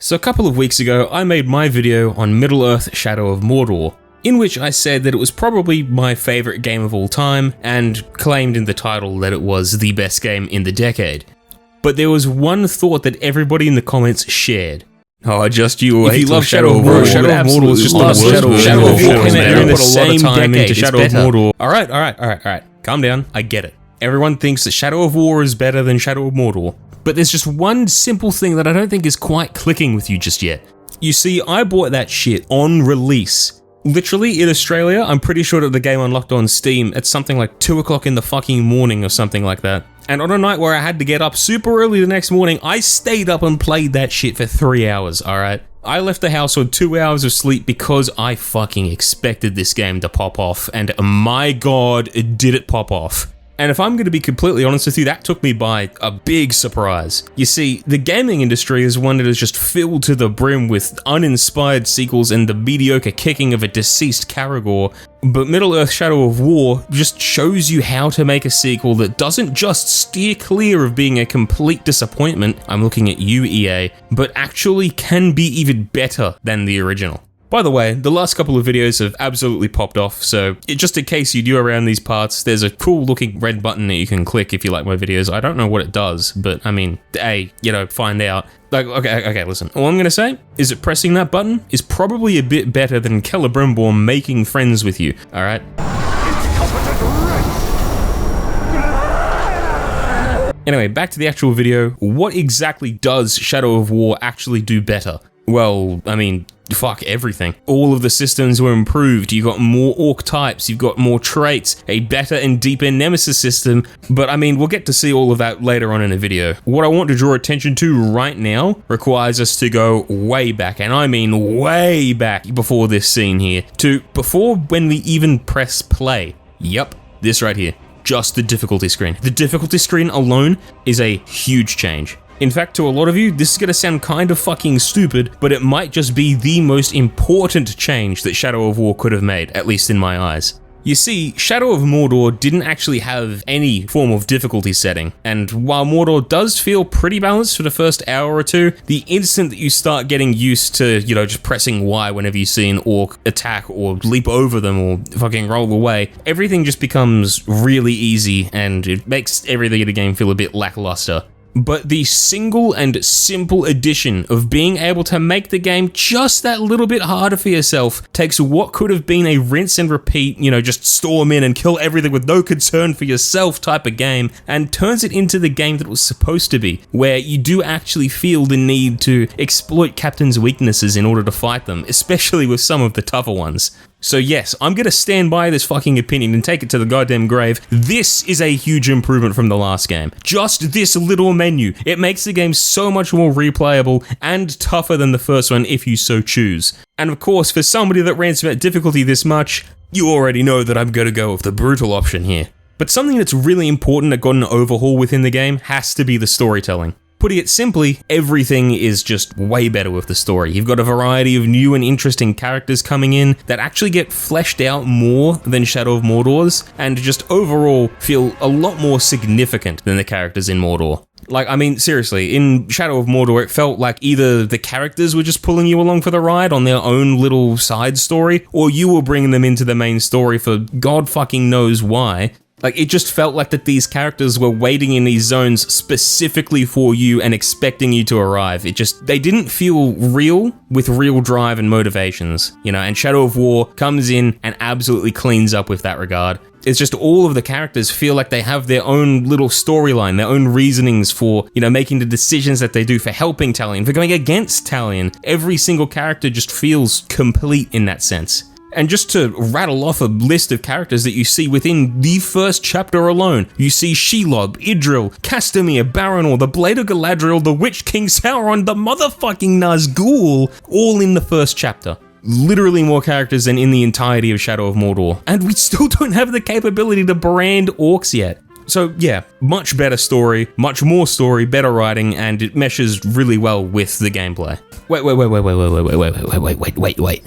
So a couple of weeks ago, I made my video on Middle-earth: Shadow of Mordor, in which I said that it was probably my favourite game of all time, and claimed in the title that it was the best game in the decade. But there was one thought that everybody in the comments shared. Oh, just you wait. If you love Shadow of Mordor, Shadow of Mordor is just the worst. Shadow of Mordor came out in the same decade. Shadow of Mordor. Alright. Calm down. I get it. Everyone thinks that Shadow of War is better than Shadow of Mordor. But there's just one simple thing that I don't think is quite clicking with you just yet. You see, I bought that shit on release. Literally, in Australia, I'm pretty sure that the game unlocked on Steam at something like 2 o'clock in the fucking morning or something like that. And on a night where I had to get up super early the next morning, I stayed up and played that shit for 3 hours, alright? I left the house with 2 hours of sleep because I fucking expected this game to pop off, and my god, did it pop off. And if I'm going to be completely honest with you, that took me by a big surprise. You see, the gaming industry is one that is just filled to the brim with uninspired sequels and the mediocre kicking of a deceased Caragor, but Middle-earth: Shadow of War just shows you how to make a sequel that doesn't just steer clear of being a complete disappointment, I'm looking at you, EA, but actually can be even better than the original. By the way, the last couple of videos have absolutely popped off, so just in case you're new around these parts, there's a cool looking red button that you can click if you like my videos. I don't know what it does, but I mean, hey, find out. Like, okay, listen. All I'm gonna say is that pressing that button is probably a bit better than Celebrimbor making friends with you, alright? Anyway, back to the actual video. What exactly does Shadow of War actually do better? Well, I mean, fuck everything. All of the systems were improved, you got more orc types, you've got more traits, a better and deeper nemesis system, but I mean, we'll get to see all of that later on in the video. What I want to draw attention to right now requires us to go way back, and I mean way back before this scene here, to before when we even press play. Yep, this right here. Just the difficulty screen. The difficulty screen alone is a huge change. In fact, to a lot of you, this is gonna sound kind of fucking stupid, but it might just be the most important change that Shadow of War could have made, at least in my eyes. You see, Shadow of Mordor didn't actually have any form of difficulty setting, and while Mordor does feel pretty balanced for the first hour or two, the instant that you start getting used to, just pressing Y whenever you see an orc attack or leap over them or fucking roll away, everything just becomes really easy and it makes everything in the game feel a bit lackluster. But the single and simple addition of being able to make the game just that little bit harder for yourself takes what could have been a rinse and repeat, just storm in and kill everything with no concern for yourself type of game, and turns it into the game that it was supposed to be, where you do actually feel the need to exploit Captain's weaknesses in order to fight them, especially with some of the tougher ones. So yes, I'm gonna stand by this fucking opinion and take it to the goddamn grave. This is a huge improvement from the last game. Just this little menu. It makes the game so much more replayable and tougher than the first one if you so choose. And of course, for somebody that rants about difficulty this much, you already know that I'm gonna go with the brutal option here. But something that's really important that got an overhaul within the game has to be the storytelling. Putting it simply, everything is just way better with the story. You've got a variety of new and interesting characters coming in that actually get fleshed out more than Shadow of Mordor's, and just overall feel a lot more significant than the characters in Mordor. Like, I mean, seriously, in Shadow of Mordor, it felt like either the characters were just pulling you along for the ride on their own little side story, or you were bringing them into the main story for God fucking knows why. Like, it just felt like that these characters were waiting in these zones specifically for you and expecting you to arrive. They didn't feel real with real drive and motivations, and Shadow of War comes in and absolutely cleans up with that regard. It's just all of the characters feel like they have their own little storyline, their own reasonings for, making the decisions that they do, for helping Talion, for going against Talion. Every single character just feels complete in that sense. And just to rattle off a list of characters that you see within the first chapter alone, you see Shelob, Idril, Castamir, Baranor, the Blade of Galadriel, the Witch King Sauron, the motherfucking Nazgul, all in the first chapter. Literally more characters than in the entirety of Shadow of Mordor. And we still don't have the capability to brand orcs yet. So yeah, much better story, much more story, better writing, and it meshes really well with the gameplay. Wait.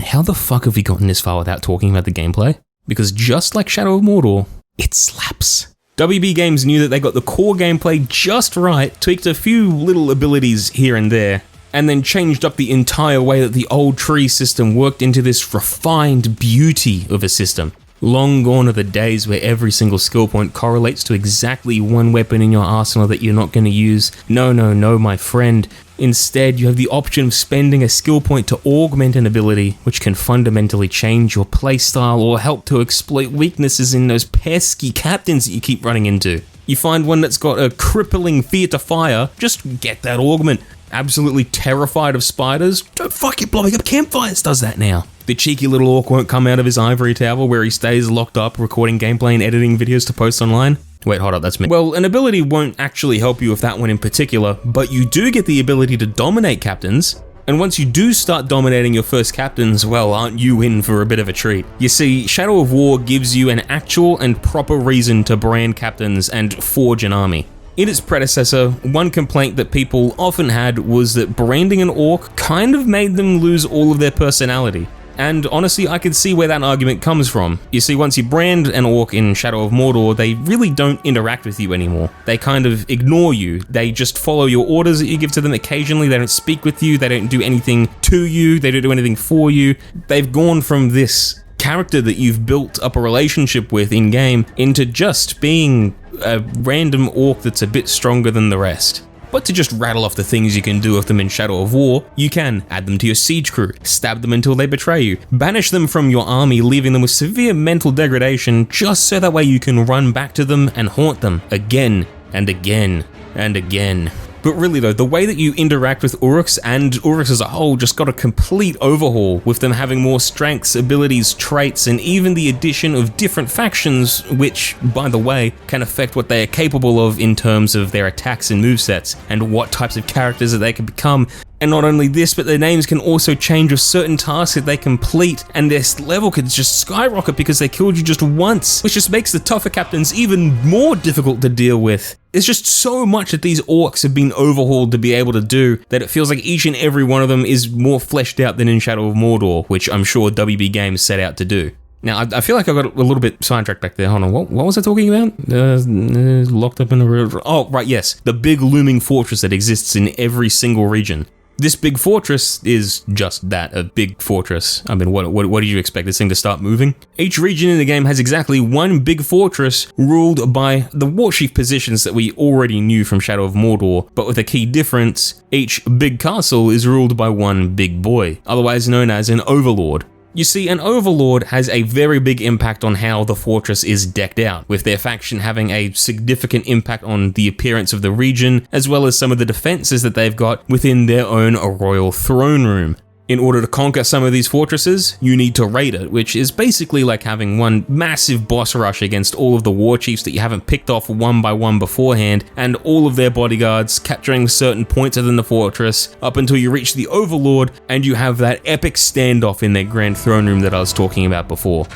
How the fuck have we gotten this far without talking about the gameplay? Because just like Shadow of Mordor, it slaps. WB Games knew that they got the core gameplay just right, tweaked a few little abilities here and there, and then changed up the entire way that the old tree system worked into this refined beauty of a system. Long gone are the days where every single skill point correlates to exactly one weapon in your arsenal that you're not going to use. No, my friend. Instead, you have the option of spending a skill point to augment an ability, which can fundamentally change your playstyle or help to exploit weaknesses in those pesky captains that you keep running into. You find one that's got a crippling fear to fire, just get that augment. Absolutely terrified of spiders? Don't fuck it, blowing up campfires does that now. The cheeky little orc won't come out of his ivory tower where he stays locked up recording gameplay and editing videos to post online. Wait, hold up, that's me. Well, an ability won't actually help you with that one in particular, but you do get the ability to dominate captains. And once you do start dominating your first captains, well, aren't you in for a bit of a treat? You see, Shadow of War gives you an actual and proper reason to brand captains and forge an army. In its predecessor, one complaint that people often had was that branding an orc kind of made them lose all of their personality. And honestly, I could see where that argument comes from. You see, once you brand an orc in Shadow of Mordor, they really don't interact with you anymore. They kind of ignore you. They just follow your orders that you give to them occasionally. They don't speak with you. They don't do anything to you. They don't do anything for you. They've gone from this character that you've built up a relationship with in-game into just being a random orc that's a bit stronger than the rest. But to just rattle off the things you can do with them in Shadow of War, you can add them to your siege crew, stab them until they betray you, banish them from your army, leaving them with severe mental degradation just so that way you can run back to them and haunt them again and again and again. But really though, the way that you interact with Uruks and Uruks as a whole just got a complete overhaul, with them having more strengths, abilities, traits, and even the addition of different factions, which, by the way, can affect what they are capable of in terms of their attacks and movesets, and what types of characters that they can become. And not only this, but their names can also change with certain tasks that they complete, and their level could just skyrocket because they killed you just once, which just makes the tougher captains even more difficult to deal with. There's just so much that these orcs have been overhauled to be able to do that it feels like each and every one of them is more fleshed out than in Shadow of Mordor, which I'm sure WB Games set out to do. Now, I feel like I got a little bit sidetracked back there. Hold on, what was I talking about? Locked up in a real... Oh, right, yes. The big looming fortress that exists in every single region. This big fortress is just that, a big fortress. I mean, what did you expect this thing to start moving? Each region in the game has exactly one big fortress ruled by the warchief positions that we already knew from Shadow of Mordor, but with a key difference, each big castle is ruled by one big boy, otherwise known as an overlord. You see, an overlord has a very big impact on how the fortress is decked out, with their faction having a significant impact on the appearance of the region, as well as some of the defenses that they've got within their own royal throne room. In order to conquer some of these fortresses, you need to raid it, which is basically like having one massive boss rush against all of the war chiefs that you haven't picked off one by one beforehand, and all of their bodyguards, capturing certain points within the fortress up until you reach the Overlord, and you have that epic standoff in their grand throne room that I was talking about before.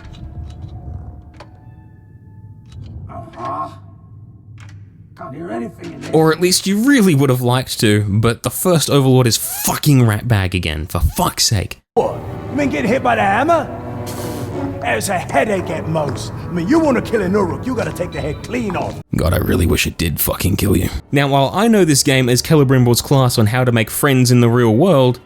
Or at least you really would have liked to, but the first Overlord is fucking ratbag again, for fuck's sake. What? You been getting hit by the hammer? There's a headache at most. I mean, you want to kill an Uruk, you gotta take the head clean off. God, I really wish it did fucking kill you. Now, while I know this game as Celebrimbor's class on how to make friends in the real world,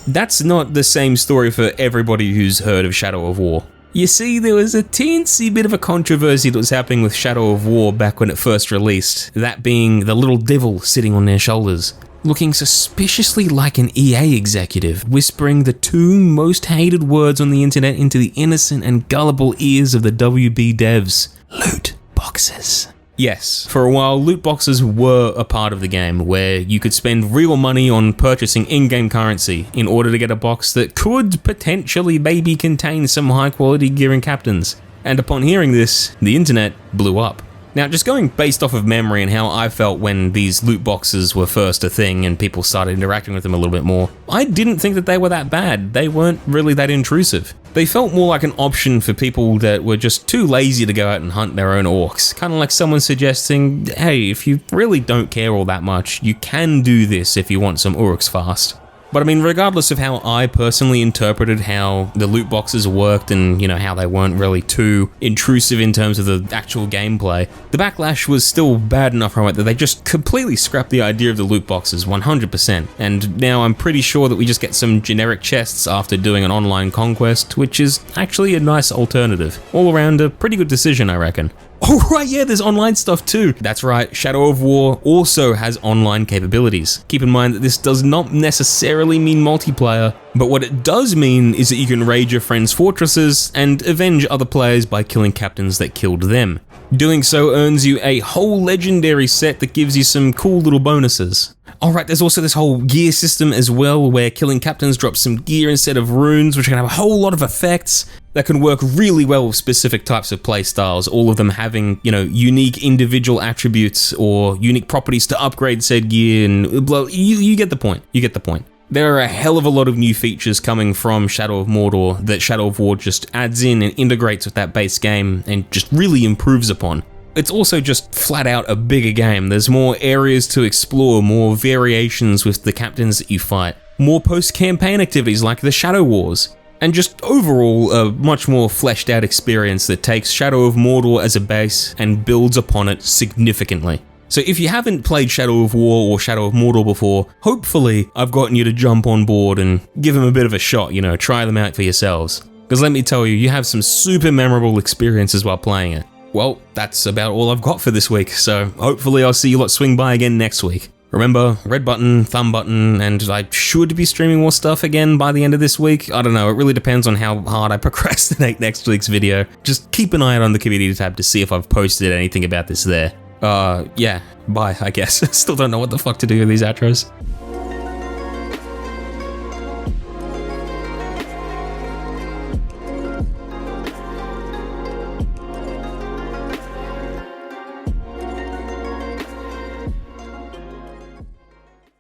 that's not the same story for everybody who's heard of Shadow of War. You see, there was a teensy bit of a controversy that was happening with Shadow of War back when it first released, that being the little devil sitting on their shoulders, looking suspiciously like an EA executive, whispering the two most hated words on the internet into the innocent and gullible ears of the WB devs: loot boxes. Yes, for a while, loot boxes were a part of the game, where you could spend real money on purchasing in-game currency in order to get a box that could potentially maybe contain some high-quality gear and captains. And upon hearing this, the internet blew up. Now, just going based off of memory and how I felt when these loot boxes were first a thing and people started interacting with them a little bit more, I didn't think that they were that bad. They weren't really that intrusive. They felt more like an option for people that were just too lazy to go out and hunt their own orcs. Kind of like someone suggesting, hey, if you really don't care all that much, you can do this if you want some orcs fast. But I mean, regardless of how I personally interpreted how the loot boxes worked and, you know, how they weren't really too intrusive in terms of the actual gameplay, the backlash was still bad enough from it that they just completely scrapped the idea of the loot boxes 100%. And now I'm pretty sure that we just get some generic chests after doing an online conquest, which is actually a nice alternative. All around a pretty good decision, I reckon. Oh right, yeah, there's online stuff too. That's right, Shadow of War also has online capabilities. Keep in mind that this does not necessarily mean multiplayer, but what it does mean is that you can raid your friends' fortresses and avenge other players by killing captains that killed them. Doing so earns you a whole legendary set that gives you some cool little bonuses. Alright, there's also this whole gear system as well, where killing captains drops some gear instead of runes, which can have a whole lot of effects that can work really well with specific types of playstyles, all of them having, you know, unique individual attributes or unique properties to upgrade said gear, and blah, you get the point, you get the point. There are a hell of a lot of new features coming from Shadow of Mordor that Shadow of War just adds in and integrates with that base game and just really improves upon. It's also just flat out a bigger game. There's more areas to explore, more variations with the captains that you fight, more post-campaign activities like the Shadow Wars, and just overall a much more fleshed out experience that takes Shadow of Mordor as a base and builds upon it significantly. So if you haven't played Shadow of War or Shadow of Mordor before, hopefully I've gotten you to jump on board and give them a bit of a shot, you know, try them out for yourselves. Because let me tell you, you have some super memorable experiences while playing it. Well, that's about all I've got for this week, so hopefully I'll see you lot swing by again next week. Remember, red button, thumb button, and I should be streaming more stuff again by the end of this week. I don't know, it really depends on how hard I procrastinate next week's video. Just keep an eye out on the community tab to see if I've posted anything about this there. Yeah, bye, I guess. Still don't know what the fuck to do with these outros.